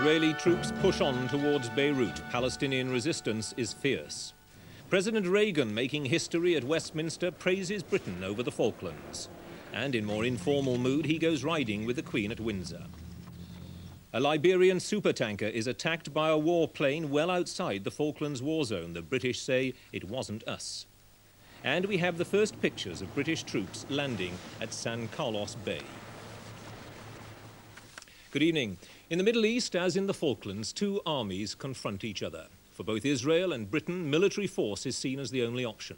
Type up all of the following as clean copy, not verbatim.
Israeli troops push on towards Beirut. Palestinian resistance is fierce. President Reagan, making history at Westminster, praises Britain over the Falklands. And in more informal mood, he goes riding with the Queen at Windsor. A Liberian supertanker is attacked by a warplane well outside the Falklands war zone. The British say it wasn't us. And we have the first pictures of British troops landing at San Carlos Bay. Good evening. In the Middle East, as in the Falklands, two armies confront each other. For both Israel and Britain, military force is seen as the only option.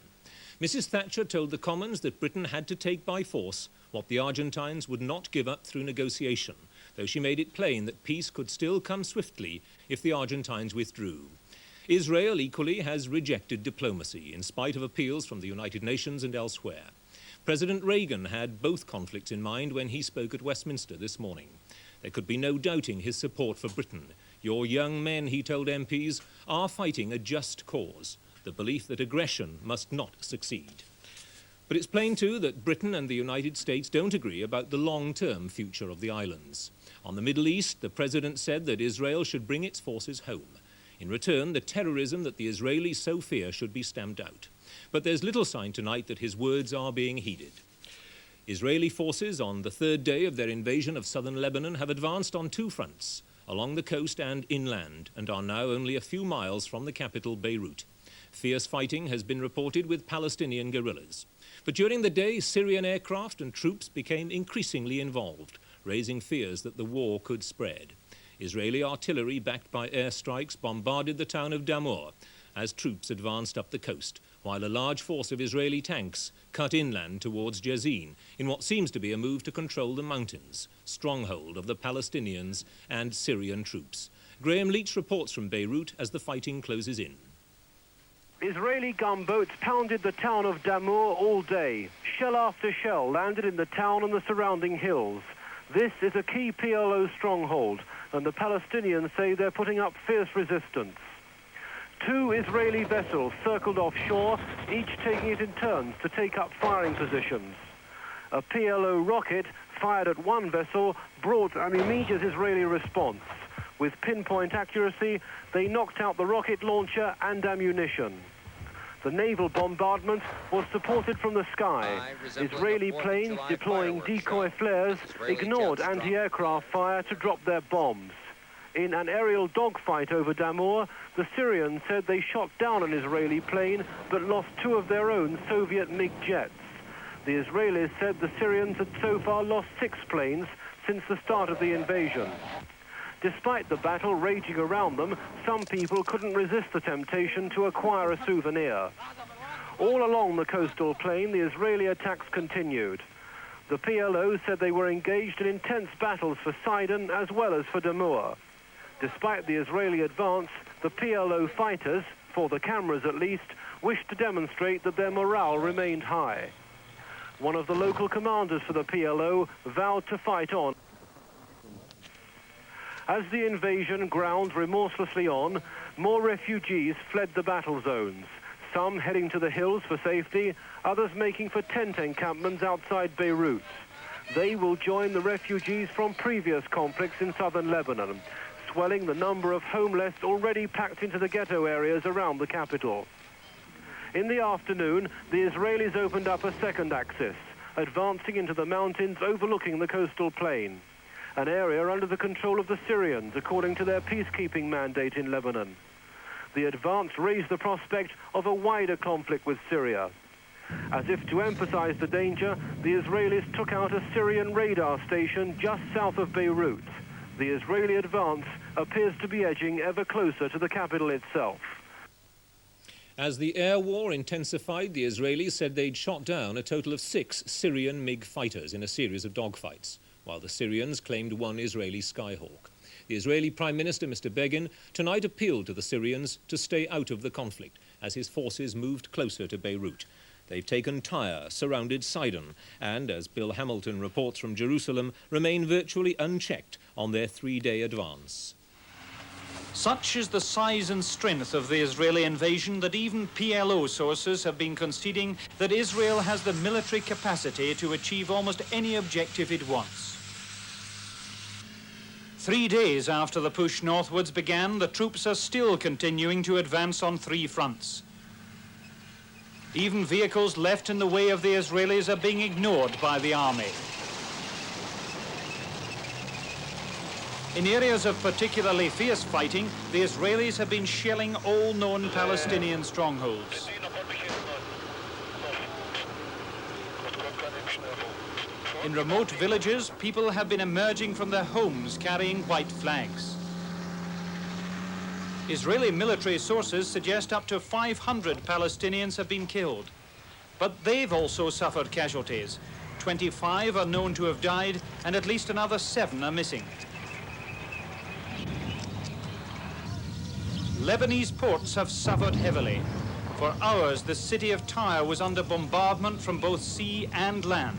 Mrs. Thatcher told the Commons that Britain had to take by force what the Argentines would not give up through negotiation, though she made it plain that peace could still come swiftly if the Argentines withdrew. Israel equally has rejected diplomacy, in spite of appeals from the United Nations and elsewhere. President Reagan had both conflicts in mind when he spoke at Westminster this morning. There could be no doubting his support for Britain. Your young men, he told MPs, are fighting a just cause, the belief that aggression must not succeed. But it's plain too that Britain and the United States don't agree about the long-term future of the islands. On the Middle East, the president said that Israel should bring its forces home. In return, the terrorism that the Israelis so fear should be stamped out. But there's little sign tonight that his words are being heeded. Israeli forces, on the third day of their invasion of southern Lebanon, have advanced on two fronts, along the coast and inland, and are now only a few miles from the capital, Beirut. Fierce fighting has been reported with Palestinian guerrillas. But during the day, Syrian aircraft and troops became increasingly involved, raising fears that the war could spread. Israeli artillery, backed by airstrikes, bombarded the town of Damour as troops advanced up the coast, while a large force of Israeli tanks cut inland towards Jazin in what seems to be a move to control the mountains, stronghold of the Palestinians and Syrian troops. Graham Leach reports from Beirut as the fighting closes in. Israeli gunboats pounded the town of Damour all day. Shell after shell landed in the town and the surrounding hills. This is a key PLO stronghold, and the Palestinians say they're putting up fierce resistance. Two Israeli vessels circled offshore, each taking it in turns to take up firing positions. A PLO rocket fired at one vessel brought an immediate Israeli response. With pinpoint accuracy, they knocked out the rocket launcher and ammunition. The naval bombardment was supported from the sky. Israeli planes deploying decoy flares ignored anti-aircraft fire to drop their bombs. In an aerial dogfight over Damour, the Syrians said they shot down an Israeli plane but lost two of their own Soviet MiG jets. The Israelis said the Syrians had so far lost 6 planes since the start of the invasion. Despite the battle raging around them, some people couldn't resist the temptation to acquire a souvenir. All along the coastal plain, the Israeli attacks continued. The PLO said they were engaged in intense battles for Sidon as well as for Damour. Despite the Israeli advance, the PLO fighters, for the cameras at least, wished to demonstrate that their morale remained high. One of the local commanders for the PLO vowed to fight on. As the invasion ground remorselessly on, more refugees fled the battle zones, some heading to the hills for safety, others making for tent encampments outside Beirut. They will join the refugees from previous conflicts in southern Lebanon, swelling the number of homeless already packed into the ghetto areas around the capital. In the afternoon, the Israelis opened up a second axis, advancing into the mountains overlooking the coastal plain, an area under the control of the Syrians, according to their peacekeeping mandate in Lebanon. The advance raised the prospect of a wider conflict with Syria. As if to emphasize the danger, the Israelis took out a Syrian radar station just south of Beirut. The Israeli advance appears to be edging ever closer to the capital itself. As the air war intensified, the Israelis said they'd shot down a total of 6 Syrian MiG fighters in a series of dogfights, while the Syrians claimed 1 Israeli Skyhawk. The Israeli Prime Minister, Mr. Begin, tonight appealed to the Syrians to stay out of the conflict as his forces moved closer to Beirut. They've taken Tyre, surrounded Sidon, and, as Bill Hamilton reports from Jerusalem, remain virtually unchecked on their 3-day advance. Such is the size and strength of the Israeli invasion that even PLO sources have been conceding that Israel has the military capacity to achieve almost any objective it wants. 3 days after the push northwards began, the troops are still continuing to advance on 3 fronts. Even vehicles left in the way of the Israelis are being ignored by the army. In areas of particularly fierce fighting, the Israelis have been shelling all known Palestinian strongholds. In remote villages, people have been emerging from their homes carrying white flags. Israeli military sources suggest up to 500 Palestinians have been killed. But they've also suffered casualties. 25 are known to have died, and at least another 7 are missing. Lebanese ports have suffered heavily. For hours, the city of Tyre was under bombardment from both sea and land.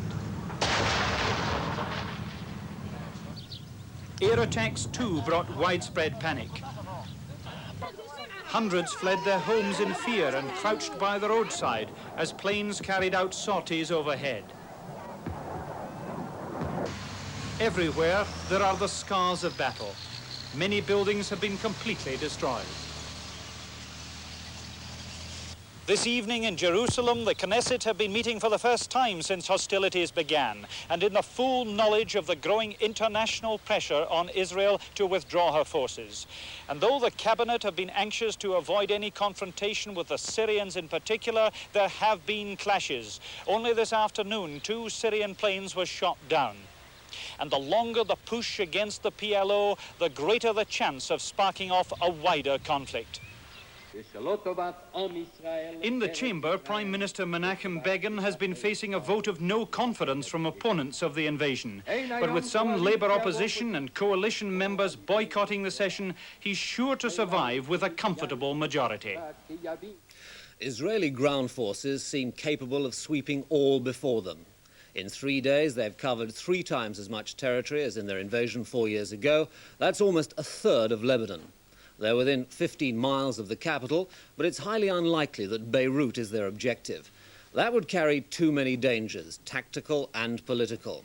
Air attacks too brought widespread panic. Hundreds fled their homes in fear and crouched by the roadside as planes carried out sorties overhead. Everywhere there are the scars of battle. Many buildings have been completely destroyed. This evening in Jerusalem, the Knesset have been meeting for the first time since hostilities began, and in the full knowledge of the growing international pressure on Israel to withdraw her forces. And though the cabinet have been anxious to avoid any confrontation with the Syrians in particular, there have been clashes. Only this afternoon, 2 Syrian planes were shot down. And the longer the push against the PLO, the greater the chance of sparking off a wider conflict. In the chamber, Prime Minister Menachem Begin has been facing a vote of no confidence from opponents of the invasion. But with some Labour opposition and coalition members boycotting the session, he's sure to survive with a comfortable majority. Israeli ground forces seem capable of sweeping all before them. In 3 days, they've covered 3 times as much territory as in their invasion 4 years ago. That's almost a third of Lebanon. They're within 15 miles of the capital, but it's highly unlikely that Beirut is their objective. That would carry too many dangers, tactical and political.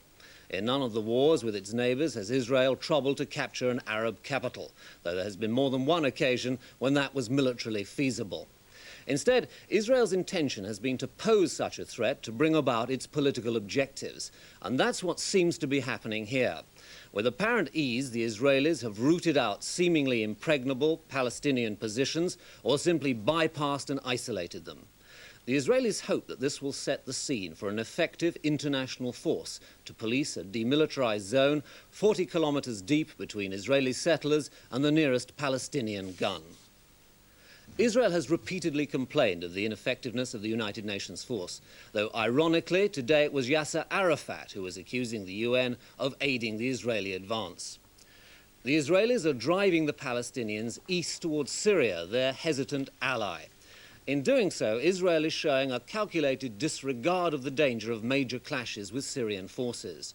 In none of the wars with its neighbours has Israel troubled to capture an Arab capital, though there has been more than one occasion when that was militarily feasible. Instead, Israel's intention has been to pose such a threat to bring about its political objectives, and that's what seems to be happening here. With apparent ease, the Israelis have rooted out seemingly impregnable Palestinian positions or simply bypassed and isolated them. The Israelis hope that this will set the scene for an effective international force to police a demilitarized zone 40 kilometers deep between Israeli settlers and the nearest Palestinian gun. Israel has repeatedly complained of the ineffectiveness of the United Nations force, though ironically today it was Yasser Arafat who was accusing the UN of aiding the Israeli advance. The Israelis are driving the Palestinians east towards Syria, their hesitant ally. In doing so, Israel is showing a calculated disregard of the danger of major clashes with Syrian forces.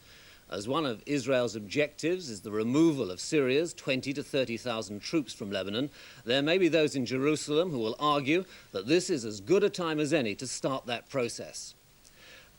As one of Israel's objectives is the removal of Syria's 20 to 30,000 troops from Lebanon, there may be those in Jerusalem who will argue that this is as good a time as any to start that process.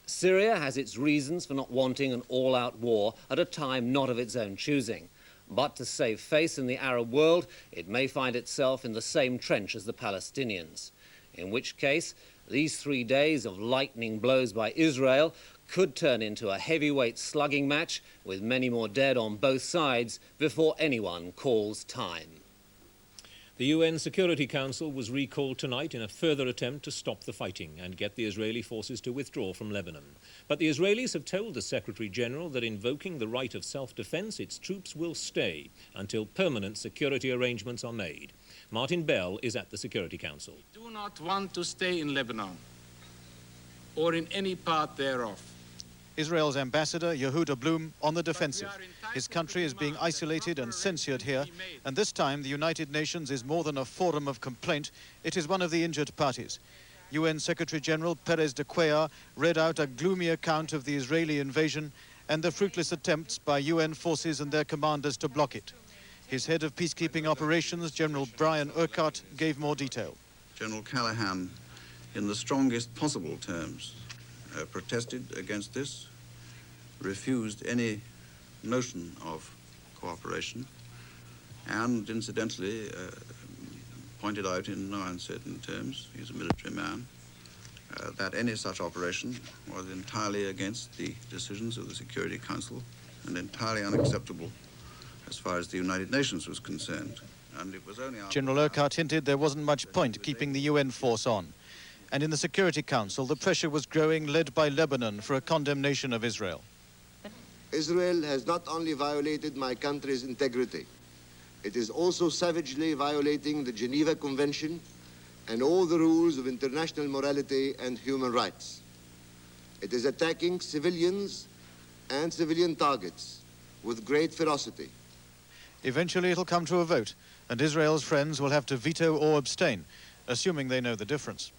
Syria has its reasons for not wanting an all-out war at a time not of its own choosing. But to save face in the Arab world, it may find itself in the same trench as the Palestinians. In which case, these 3 days of lightning blows by Israel could turn into a heavyweight slugging match with many more dead on both sides before anyone calls time. The UN Security Council was recalled tonight in a further attempt to stop the fighting and get the Israeli forces to withdraw from Lebanon. But the Israelis have told the Secretary-General that invoking the right of self-defense, its troops will stay until permanent security arrangements are made. Martin Bell is at the Security Council. We do not want to stay in Lebanon or in any part thereof. Israel's ambassador, Yehuda Blum, on the defensive. His country is being isolated and censured here, and this time the United Nations is more than a forum of complaint, it is one of the injured parties. UN Secretary-General Perez de Cuellar read out a gloomy account of the Israeli invasion and the fruitless attempts by UN forces and their commanders to block it. His head of peacekeeping operations, General Brian Urquhart, gave more detail. General Callahan, in the strongest possible terms, protested against this, refused any notion of cooperation, and incidentally pointed out in no uncertain terms, he's a military man, that any such operation was entirely against the decisions of the Security Council and entirely unacceptable as far as the United Nations was concerned. And it was only General Urquhart hinted there wasn't much point keeping the UN force on. And in the Security Council, the pressure was growing, led by Lebanon, for a condemnation of Israel. Israel has not only violated my country's integrity, it is also savagely violating the Geneva Convention and all the rules of international morality and human rights. It is attacking civilians and civilian targets with great ferocity. Eventually it'll come to a vote, and Israel's friends will have to veto or abstain, assuming they know the difference.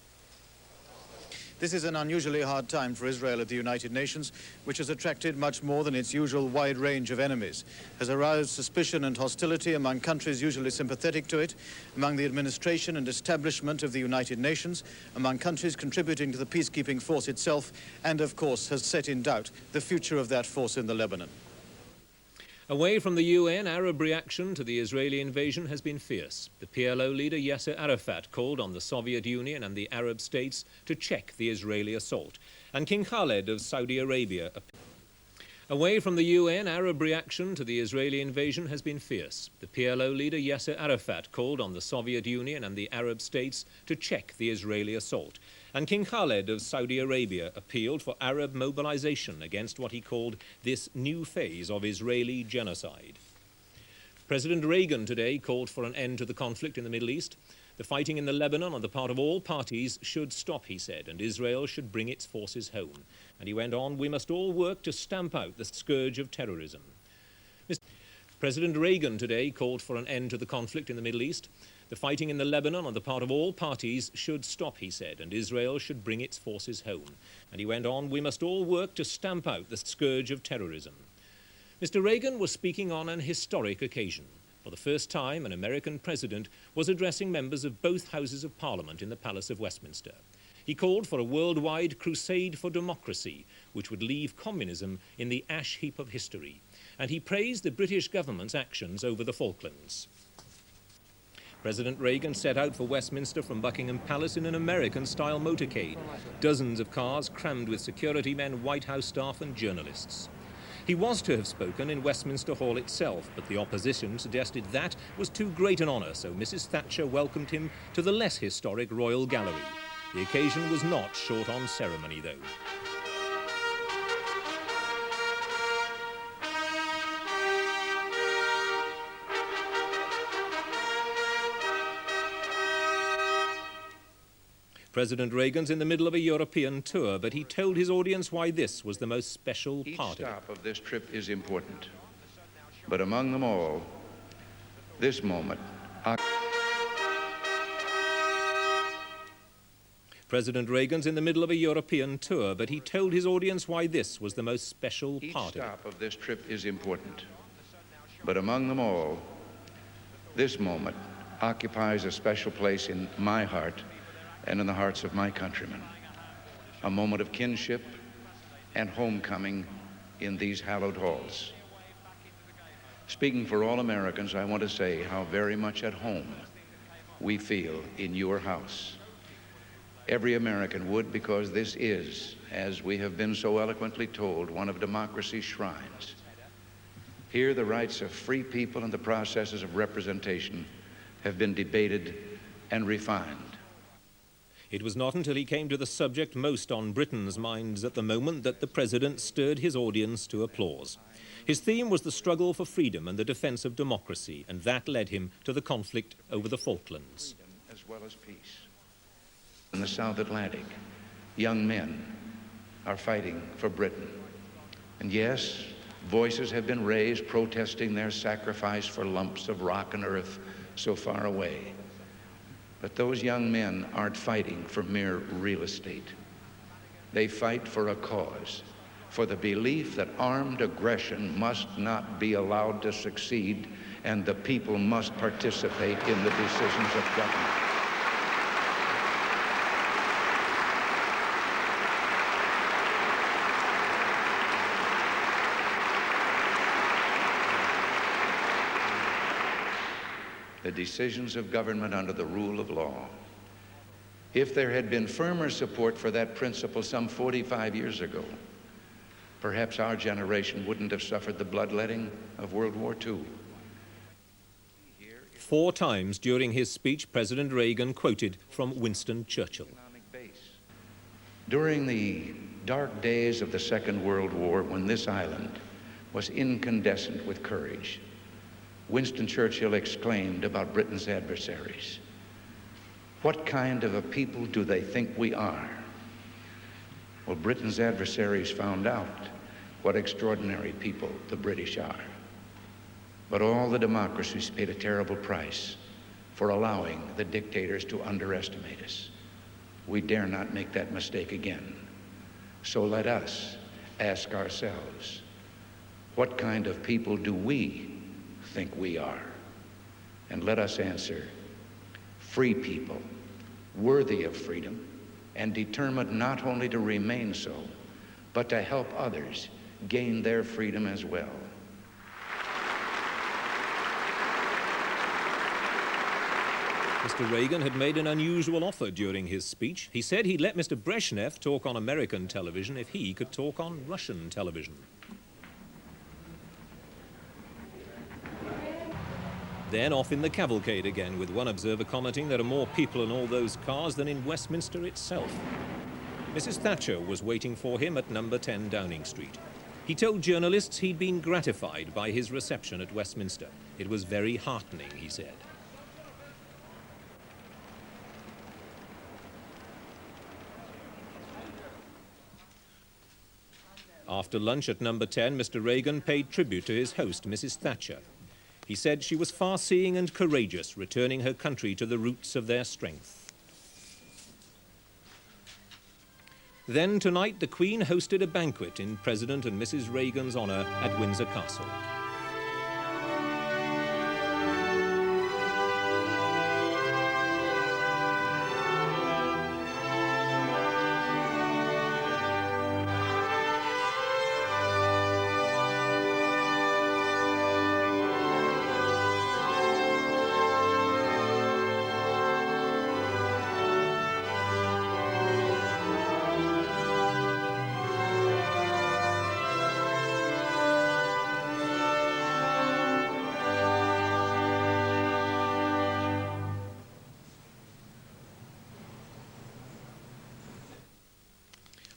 This is an unusually hard time for Israel at the United Nations, which has attracted much more than its usual wide range of enemies, has aroused suspicion and hostility among countries usually sympathetic to it, among the administration and establishment of the United Nations, among countries contributing to the peacekeeping force itself, and of course has set in doubt the future of that force in the Lebanon. Away from the UN, Arab reaction to the Israeli invasion has been fierce. The PLO leader Yasser Arafat called on the Soviet Union and the Arab states to check the Israeli assault. And King Khaled of Saudi Arabia. Away from the UN, Arab reaction to the Israeli invasion has been fierce. The PLO leader Yasser Arafat called on the Soviet Union and the Arab states to check the Israeli assault. And King Khaled of Saudi Arabia appealed for Arab mobilization against what he called this new phase of Israeli genocide. President Reagan today called for an end to the conflict in the Middle East. The fighting in the Lebanon on the part of all parties should stop, he said, and Israel should bring its forces home. And he went on, we must all work to stamp out the scourge of terrorism. President Reagan today called for an end to the conflict in the Middle East. The fighting in the Lebanon on the part of all parties should stop, he said, and Israel should bring its forces home. And he went on, we must all work to stamp out the scourge of terrorism. Mr. Reagan was speaking on an historic occasion. For the first time, an American president was addressing members of both houses of Parliament in the Palace of Westminster. He called for a worldwide crusade for democracy, which would leave communism in the ash heap of history. And he praised the British government's actions over the Falklands. President Reagan set out for Westminster from Buckingham Palace in an American-style motorcade. Dozens of cars crammed with security men, White House staff and journalists. He was to have spoken in Westminster Hall itself, but the opposition suggested that was too great an honour, so Mrs. Thatcher welcomed him to the less historic Royal Gallery. The occasion was not short on ceremony, though. President Reagan's in the middle of a European tour, but he told his audience why this was the most special part of it. Each stop of this trip is important, but among them all, this moment. President Reagan's in the middle of a European tour, but he told his audience why this was the most special part of it. Each stop of this trip is important, but among them all, this moment occupies a special place in my heart and in the hearts of my countrymen. A moment of kinship and homecoming in these hallowed halls. Speaking for all Americans, I want to say how very much at home we feel in your house. Every American would, because this is, as we have been so eloquently told, one of democracy's shrines. Here the rights of free people and the processes of representation have been debated and refined. It was not until he came to the subject most on Britain's minds at the moment that the president stirred his audience to applause. His theme was the struggle for freedom and the defense of democracy, and that led him to the conflict over the Falklands. As well as peace. In the South Atlantic, young men are fighting for Britain. And yes, voices have been raised protesting their sacrifice for lumps of rock and earth so far away. But those young men aren't fighting for mere real estate. They fight for a cause, for the belief that armed aggression must not be allowed to succeed, and the people must participate in the decisions of government. the decisions of government under the rule of law. If there had been firmer support for that principle some 45 years ago, perhaps our generation wouldn't have suffered the bloodletting of World War II. 4 times during his speech, President Reagan quoted from Winston Churchill. During the dark days of the Second World War, when this island was incandescent with courage, Winston Churchill exclaimed about Britain's adversaries, "What kind of a people do they think we are?" Well, Britain's adversaries found out what extraordinary people the British are. But all the democracies paid a terrible price for allowing the dictators to underestimate us. We dare not make that mistake again. So let us ask ourselves, what kind of people do we think we are? And let us answer, free people, worthy of freedom, and determined not only to remain so, but to help others gain their freedom as well. Mr. Reagan had made an unusual offer during his speech. He said he'd let Mr. Brezhnev talk on American television if he could talk on Russian television. Then off in the cavalcade again, with one observer commenting there are more people in all those cars than in Westminster itself. Mrs. Thatcher was waiting for him at number 10 Downing Street. He told journalists he'd been gratified by his reception at Westminster. It was very heartening, he said. After lunch at number 10, Mr. Reagan paid tribute to his host, Mrs. Thatcher. He said she was far-seeing and courageous, returning her country to the roots of their strength. Then tonight, the Queen hosted a banquet in President and Mrs. Reagan's honour at Windsor Castle.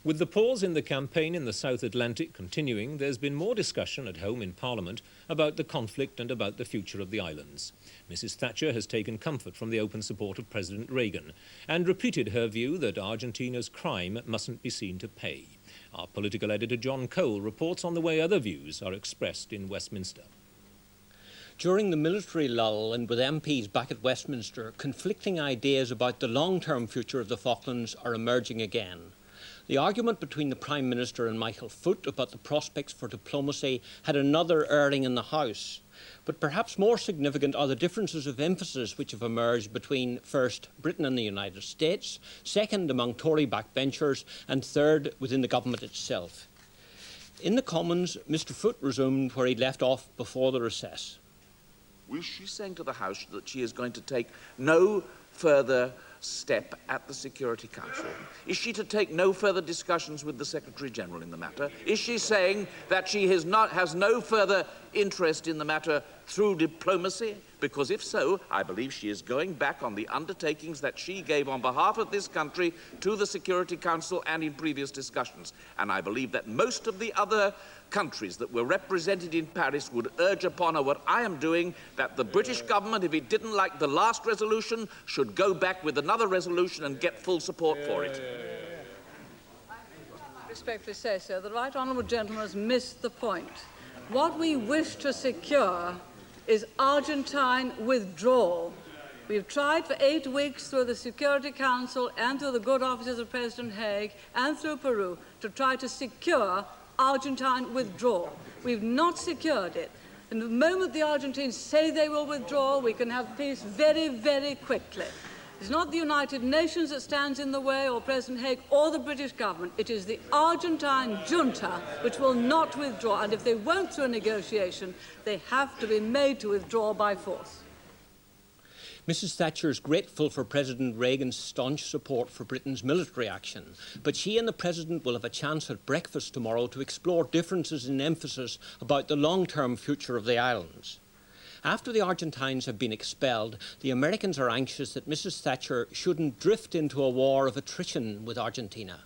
With the pause in the campaign in the South Atlantic continuing, there's been more discussion at home in Parliament about the conflict and about the future of the islands. Mrs. Thatcher has taken comfort from the open support of President Reagan and repeated her view that Argentina's crime mustn't be seen to pay. Our political editor John Cole reports on the way other views are expressed in Westminster. During the military lull and with MPs back at Westminster, conflicting ideas about the long-term future of the Falklands are emerging again. The argument between the Prime Minister and Michael Foot about the prospects for diplomacy had another airing in the House. But perhaps more significant are the differences of emphasis which have emerged between, first, Britain and the United States, second, among Tory backbenchers, and third, within the government itself. In the Commons, Mr. Foot resumed where he left off before the recess. Well, she's saying to the House that she is going to take no further step at the Security Council. Is she to take no further discussions with the Secretary-General in the matter? Is she saying that she has no further interest in the matter through diplomacy? Because if so, I believe she is going back on the undertakings that she gave on behalf of this country to the Security Council and in previous discussions. And I believe that most of the other countries that were represented in Paris would urge upon her what I am doing, that the British government, if it didn't like the last resolution, should go back with another resolution and get full support for it. I respectfully say so. The right honourable gentleman has missed the point. What we wish to secure is Argentine withdrawal. We've tried for 8 weeks through the Security Council and through the good offices of President Haig and through Peru to try to secure Argentine withdrawal. We've not secured it. And the moment the Argentines say they will withdraw, we can have peace very, very quickly. It's not the United Nations that stands in the way, or President Haig, or the British government. It is the Argentine junta which will not withdraw. And if they won't through a negotiation, they have to be made to withdraw by force. Mrs. Thatcher is grateful for President Reagan's staunch support for Britain's military action, but she and the President will have a chance at breakfast tomorrow to explore differences in emphasis about the long-term future of the islands. After the Argentines have been expelled, the Americans are anxious that Mrs. Thatcher shouldn't drift into a war of attrition with Argentina.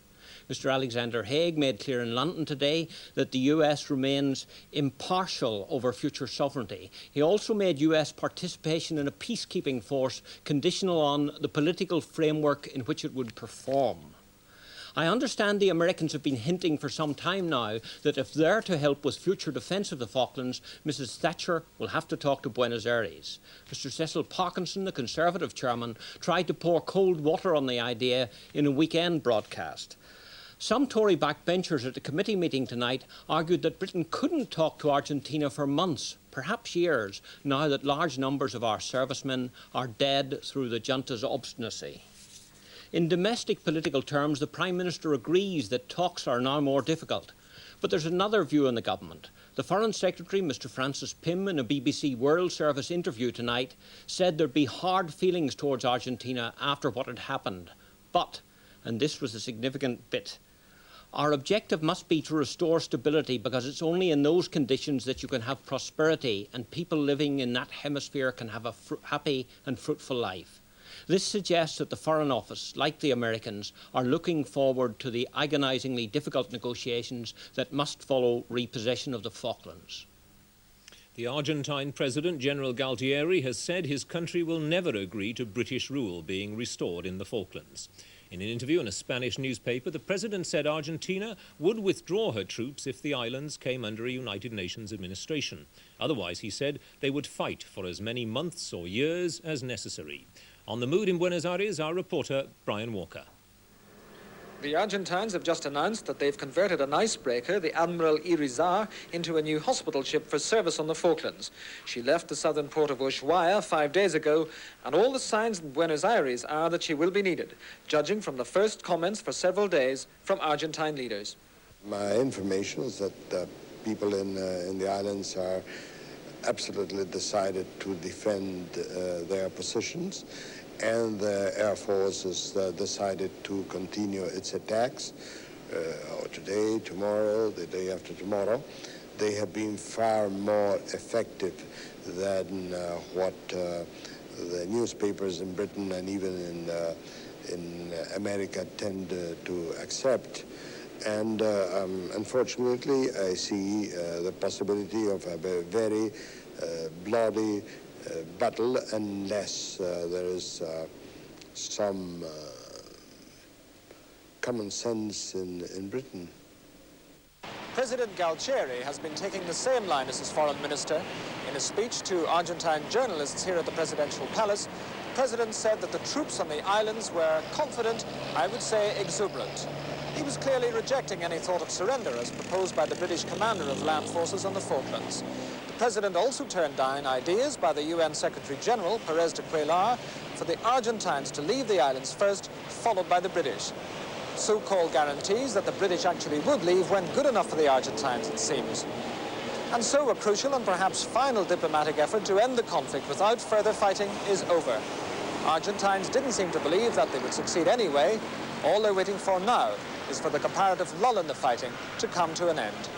Mr. Alexander Haig made clear in London today that the US remains impartial over future sovereignty. He also made US participation in a peacekeeping force conditional on the political framework in which it would perform. I understand the Americans have been hinting for some time now that if they're to help with future defence of the Falklands, Mrs. Thatcher will have to talk to Buenos Aires. Mr. Cecil Parkinson, the Conservative chairman, tried to pour cold water on the idea in a weekend broadcast. Some Tory backbenchers at the committee meeting tonight argued that Britain couldn't talk to Argentina for months, perhaps years, now that large numbers of our servicemen are dead through the junta's obstinacy. In domestic political terms, the Prime Minister agrees that talks are now more difficult. But there's another view in the government. The Foreign Secretary, Mr. Francis Pym, in a BBC World Service interview tonight, said there'd be hard feelings towards Argentina after what had happened. But, and this was a significant bit, our objective must be to restore stability because it's only in those conditions that you can have prosperity and people living in that hemisphere can have a happy and fruitful life. This suggests that the Foreign Office, like the Americans, are looking forward to the agonisingly difficult negotiations that must follow repossession of the Falklands. The Argentine President, General Galtieri, has said his country will never agree to British rule being restored in the Falklands. In an interview in a Spanish newspaper, the President said Argentina would withdraw her troops if the islands came under a United Nations administration. Otherwise, he said, they would fight for as many months or years as necessary. On the mood in Buenos Aires, our reporter, Brian Walker. The Argentines have just announced that they've converted an icebreaker, the Admiral Irizar, into a new hospital ship for service on the Falklands. She left the southern port of Ushuaia 5 days ago, and all the signs in Buenos Aires are that she will be needed, judging from the first comments for several days from Argentine leaders. My information is that people in the islands are absolutely decided to defend their positions, and the Air Force has decided to continue its attacks today, tomorrow, the day after tomorrow. They have been far more effective than what the newspapers in Britain and even in America tend to accept. And unfortunately, I see the possibility of a very bloody battle unless there is some common sense in Britain. President Galtieri has been taking the same line as his foreign minister. In a speech to Argentine journalists here at the presidential palace, the president said that the troops on the islands were confident, I would say exuberant. He was clearly rejecting any thought of surrender as proposed by the British commander of land forces on the Falklands. The president also turned down ideas by the UN Secretary-General, Pérez de Cuellar, for the Argentines to leave the islands first, followed by the British. So-called guarantees that the British actually would leave weren't good enough for the Argentines, it seems. And so a crucial and perhaps final diplomatic effort to end the conflict without further fighting is over. Argentines didn't seem to believe that they would succeed anyway. All they're waiting for now is for the comparative lull in the fighting to come to an end.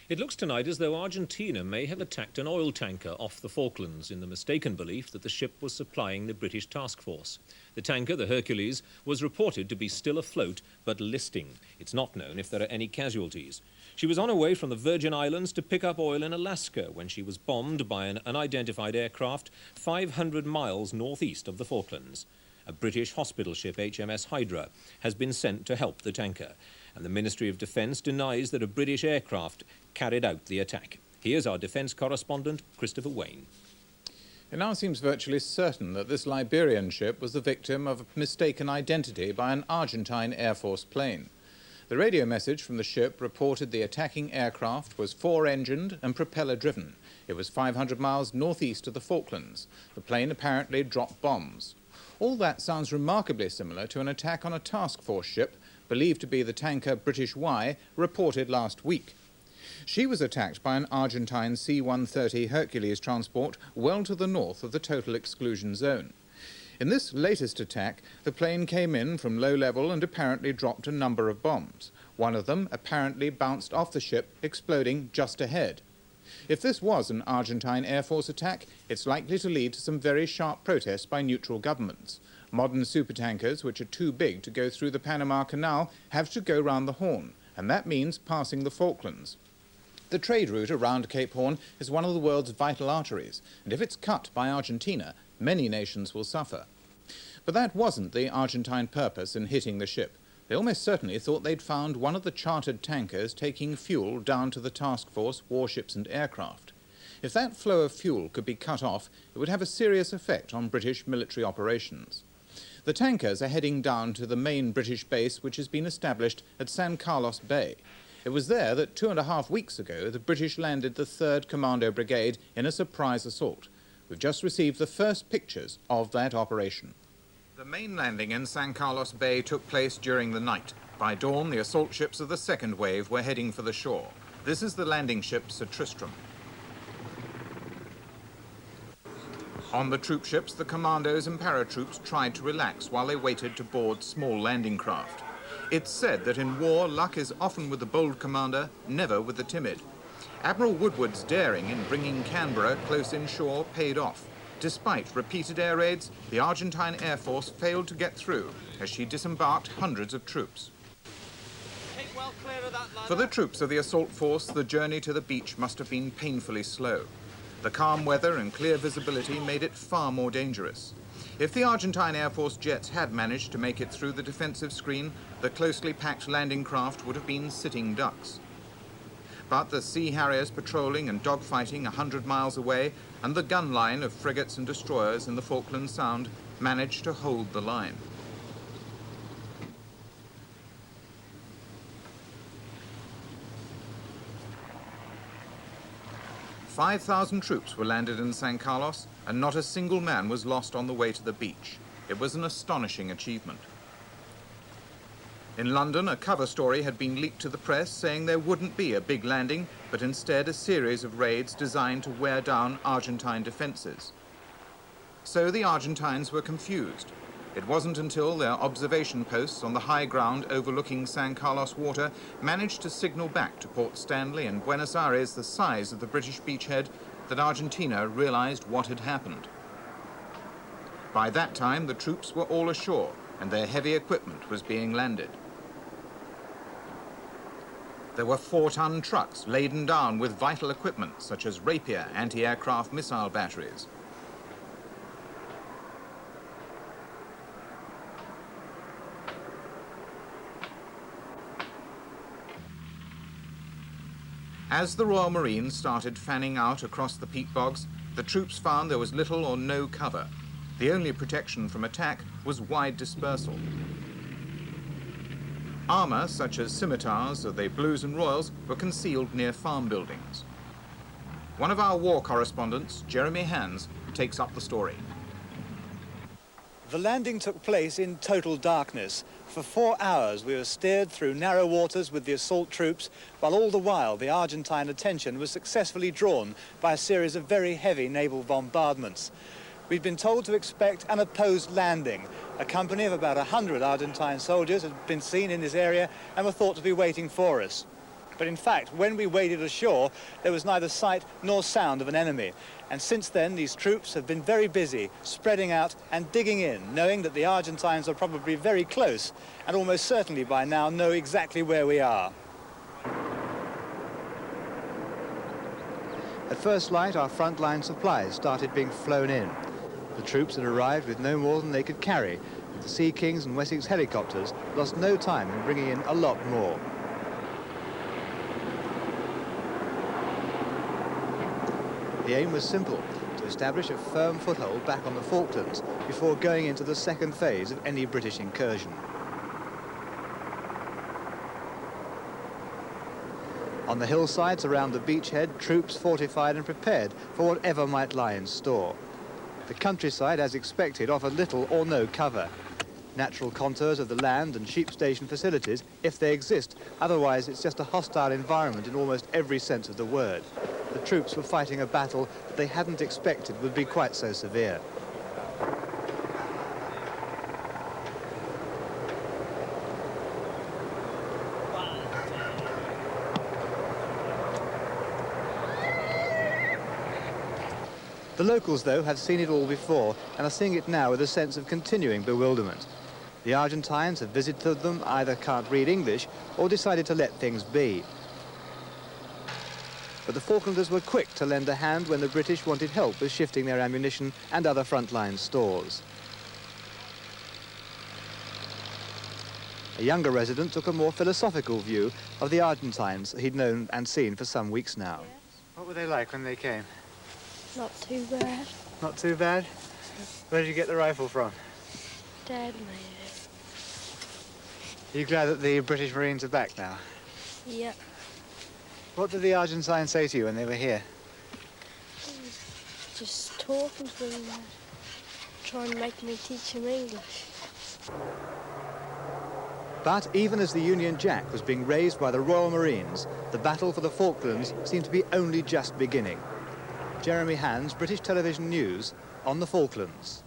It looks tonight as though Argentina may have attacked an oil tanker off the Falklands in the mistaken belief that the ship was supplying the British task force. The tanker, the Hercules, was reported to be still afloat but listing. It's not known if there are any casualties. She was on her way from the Virgin Islands to pick up oil in Alaska when she was bombed by an unidentified aircraft 500 miles northeast of the Falklands. A British hospital ship, HMS Hydra, has been sent to help the tanker, and the Ministry of Defence denies that a British aircraft carried out the attack. Here's our defence correspondent, Christopher Wayne. It now seems virtually certain that this Liberian ship was the victim of a mistaken identity by an Argentine Air Force plane. The radio message from the ship reported the attacking aircraft was four-engined and propeller-driven. It was 500 miles northeast of the Falklands. The plane apparently dropped bombs. All that sounds remarkably similar to an attack on a task force ship, believed to be the tanker British Y, reported last week. She was attacked by an Argentine C-130 Hercules transport well to the north of the total exclusion zone. In this latest attack, the plane came in from low level and apparently dropped a number of bombs. One of them apparently bounced off the ship, exploding just ahead. If this was an Argentine Air Force attack, it's likely to lead to some very sharp protests by neutral governments. Modern supertankers, which are too big to go through the Panama Canal, have to go round the Horn, and that means passing the Falklands. The trade route around Cape Horn is one of the world's vital arteries, and if it's cut by Argentina, many nations will suffer. But that wasn't the Argentine purpose in hitting the ship. They almost certainly thought they'd found one of the chartered tankers taking fuel down to the task force, warships and aircraft. If that flow of fuel could be cut off, it would have a serious effect on British military operations. The tankers are heading down to the main British base, which has been established at San Carlos Bay. It was there that 2.5 weeks ago the British landed the 3rd Commando Brigade in a surprise assault. We've just received the first pictures of that operation. The main landing in San Carlos Bay took place during the night. By dawn, the assault ships of the second wave were heading for the shore. This is the landing ship Sir Tristram. On the troop ships, the commandos and paratroops tried to relax while they waited to board small landing craft. It's said that in war, luck is often with the bold commander, never with the timid. Admiral Woodward's daring in bringing Canberra close inshore paid off. Despite repeated air raids, the Argentine Air Force failed to get through as she disembarked hundreds of troops. For the troops of the assault force, the journey to the beach must have been painfully slow. The calm weather and clear visibility made it far more dangerous. If the Argentine Air Force jets had managed to make it through the defensive screen, the closely packed landing craft would have been sitting ducks. But the Sea Harriers patrolling and dogfighting 100 miles away and the gun line of frigates and destroyers in the Falkland Sound managed to hold the line. "5,000 troops were landed in San Carlos, and not a single man was lost on the way to the beach. It was an astonishing achievement. In London, a cover story had been leaked to the press saying there wouldn't be a big landing, but instead a series of raids designed to wear down Argentine defences. So the Argentines were confused. It wasn't until their observation posts on the high ground overlooking San Carlos water managed to signal back to Port Stanley and Buenos Aires the size of the British beachhead that Argentina realised what had happened. By that time, the troops were all ashore and their heavy equipment was being landed. There were 4-ton trucks laden down with vital equipment such as Rapier anti-aircraft missile batteries. As the Royal Marines started fanning out across the peat bogs, the troops found there was little or no cover. The only protection from attack was wide dispersal. Armour, such as scimitars of the Blues and Royals, were concealed near farm buildings. One of our war correspondents, Jeremy Hands, takes up the story. The landing took place in total darkness. For 4 hours we were steered through narrow waters with the assault troops, while all the while the Argentine attention was successfully drawn by a series of very heavy naval bombardments. We'd been told to expect an opposed landing. A company of about 100 Argentine soldiers had been seen in this area and were thought to be waiting for us. But in fact, when we waded ashore, there was neither sight nor sound of an enemy. And since then, these troops have been very busy, spreading out and digging in, knowing that the Argentines are probably very close and almost certainly by now know exactly where we are. At first light, our frontline supplies started being flown in. The troops had arrived with no more than they could carry, and the Sea Kings and Wessex helicopters lost no time in bringing in a lot more. The aim was simple, to establish a firm foothold back on the Falklands before going into the second phase of any British incursion. On the hillsides around the beachhead, troops fortified and prepared for whatever might lie in store. The countryside, as expected, offered little or no cover. natural contours of the land and sheep station facilities, if they exist. Otherwise, it's just a hostile environment in almost every sense of the word. The troops were fighting a battle that they hadn't expected would be quite so severe. The locals, though, have seen it all before and are seeing it now with a sense of continuing bewilderment. The Argentines have visited them, either can't read English or decided to let things be. But the Falklanders were quick to lend a hand when the British wanted help with shifting their ammunition and other frontline stores. A younger resident took a more philosophical view of the Argentines he'd known and seen for some weeks now. What were they like when they came? Not too bad. Not too bad? Where did you get the rifle from? Dad made it. Are you glad that the British Marines are back now? Yep. What did the Argentines say to you when they were here? Just talking to them, trying to make me teach them English. But even as the Union Jack was being raised by the Royal Marines, the battle for the Falklands seemed to be only just beginning. Jeremy Hand's British Television News on the Falklands.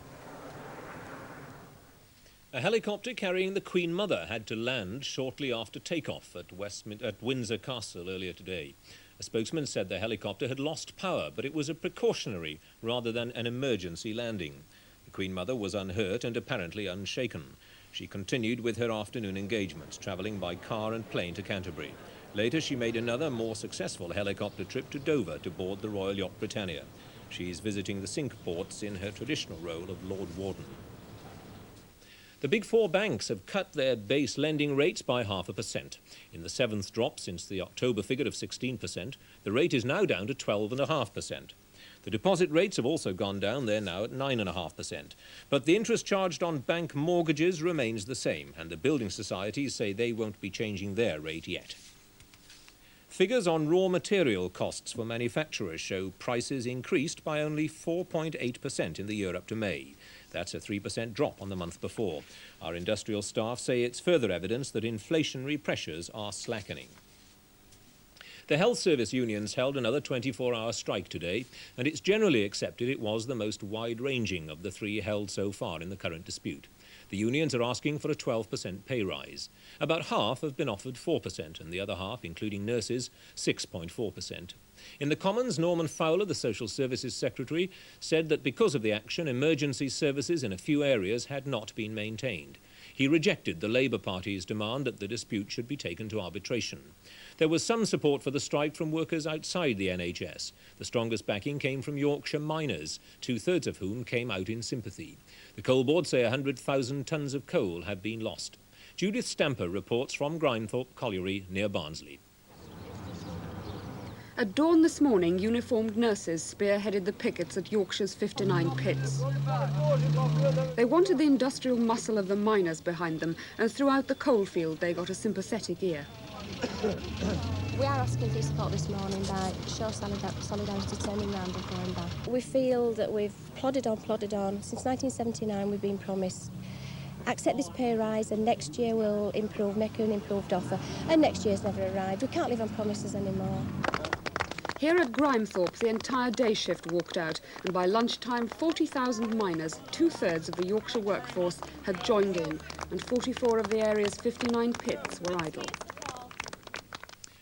A helicopter carrying the Queen Mother had to land shortly after takeoff at Windsor Castle earlier today. A spokesman said the helicopter had lost power, but it was a precautionary rather than an emergency landing. The Queen Mother was unhurt and apparently unshaken. She continued with her afternoon engagements, travelling by car and plane to Canterbury. Later, she made another, more successful helicopter trip to Dover to board the Royal Yacht Britannia. She's visiting the Cinque Ports in her traditional role of Lord Warden. The big four banks have cut their base lending rates by 0.5%. In the seventh drop since the October figure of 16%, the rate is now down to 12.5%. The deposit rates have also gone down. They're now at 9.5%. But the interest charged on bank mortgages remains the same, and the building societies say they won't be changing their rate yet. Figures on raw material costs for manufacturers show prices increased by only 4.8% in the year up to May. That's a 3% drop on the month before. Our industrial staff say it's further evidence that inflationary pressures are slackening. The health service unions held another 24-hour strike today, and it's generally accepted it was the most wide-ranging of the three held so far in the current dispute. The unions are asking for a 12% pay rise. About half have been offered 4%, and the other half, including nurses, 6.4%. In the Commons, Norman Fowler, the Social Services Secretary, said that because of the action, emergency services in a few areas had not been maintained. He rejected the Labour Party's demand that the dispute should be taken to arbitration. There was some support for the strike from workers outside the NHS. The strongest backing came from Yorkshire miners, 2/3 of whom came out in sympathy. The Coal Board say 100,000 tonnes of coal have been lost. Judith Stamper reports from Grimethorpe Colliery near Barnsley. At dawn this morning, uniformed nurses spearheaded the pickets at Yorkshire's 59 pits. They wanted the industrial muscle of the miners behind them, and throughout the coalfield they got a sympathetic ear. We are asking for your support this morning by show solidarity, turning round and going back. We feel that we've plodded on. Since 1979 we've been promised accept this pay rise and next year we'll improve, make an improved offer, and next year's never arrived. We can't live on promises anymore. Here at Grimethorpe, the entire day shift walked out, and by lunchtime, 40,000 miners, 2/3 of the Yorkshire workforce, had joined in, and 44 of the area's 59 pits were idle.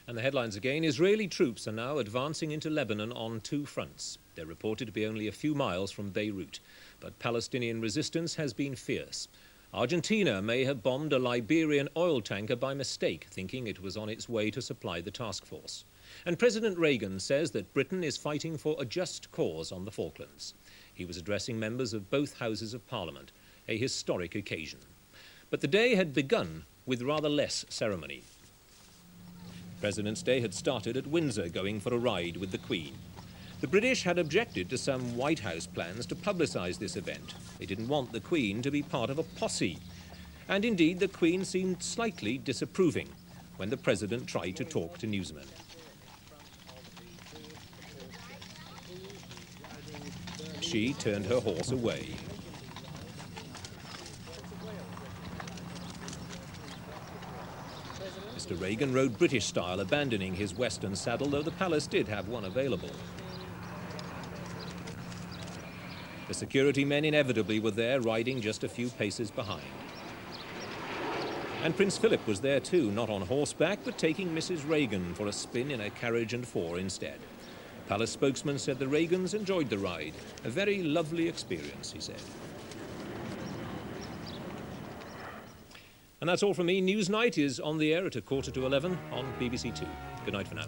And the headlines again. Israeli troops are now advancing into Lebanon on two fronts. They're reported to be only a few miles from Beirut, but Palestinian resistance has been fierce. Argentina may have bombed a Liberian oil tanker by mistake, thinking it was on its way to supply the task force. And President Reagan says that Britain is fighting for a just cause on the Falklands. He was addressing members of both houses of Parliament, a historic occasion. But the day had begun with rather less ceremony. President's Day had started at Windsor, going for a ride with the Queen. The British had objected to some White House plans to publicise this event. They didn't want the Queen to be part of a posse. And indeed, the Queen seemed slightly disapproving when the President tried to talk to newsmen. She turned her horse away. Mr. Reagan rode British style, abandoning his Western saddle, though the palace did have one available. The security men inevitably were there, riding just a few paces behind. And Prince Philip was there too, not on horseback, but taking Mrs. Reagan for a spin in a carriage and four instead. The palace spokesman said the Reagans enjoyed the ride. A very lovely experience, he said. And that's all from me. Newsnight is on the air at 11:15 on BBC2. Good night for now.